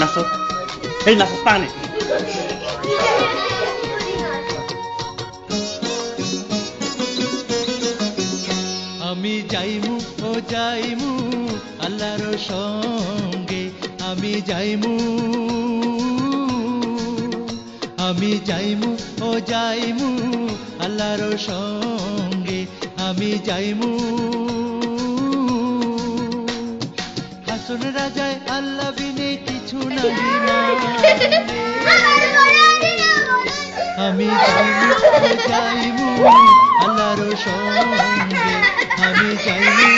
নাচো এই নাচো পানে আমি যাইমু ও যাইমু আল্লাহর সঙ্গে আমি যাইমু ও যাইমু আল্লাহর সঙ্গে আমি যাইমু হাসন রাজায় আল্লাহ বিনে কিছু নাই আমি যাইমু আল্লাহর সঙ্গে আমি যাইমু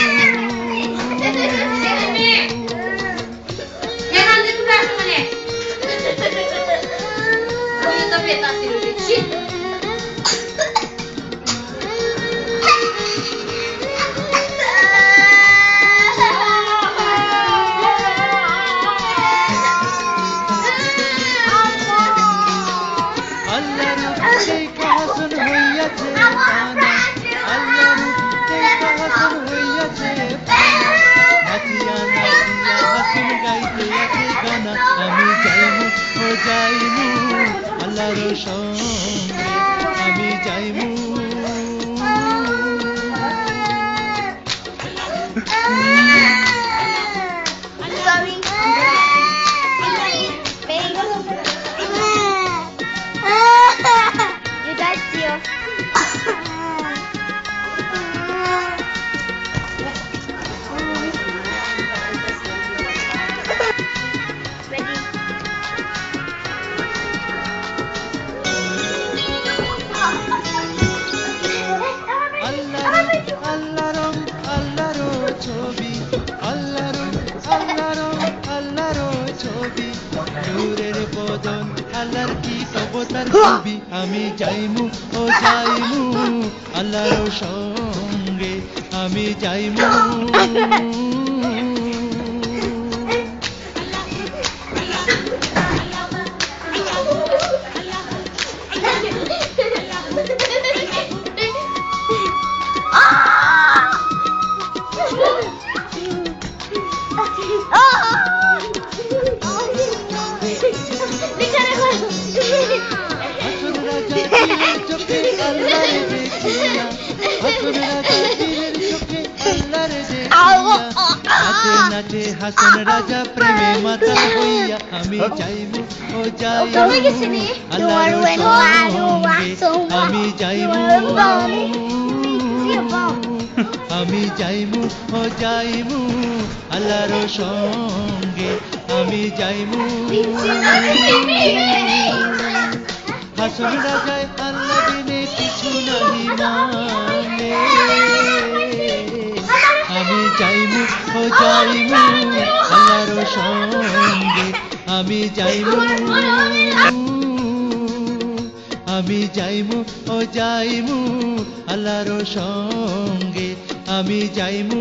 আমি যাইমু ও যাইমু আল্লাহর সঙ্গে আমি যাইমু আমি যাইমু ও যাইমু আল্লাহর সঙ্গে আমি যাইমু নাচে হাসন রাজা প্রেমে মাতাল হইয়া আমি যাইমু ও যাইমু আল্লাহর সঙ্গে আমি যাইমু ও যাইমু আল্লাহর সঙ্গে আমি যাইমু হাসন রাজায় আল্লাহ বিনে কিছু নাহি মানে আমি যাইমু ও যাইমু আল্লাহর সঙ্গে আমি যাইমু ও যাইমু আল্লাহর সঙ্গে আমি যাইমু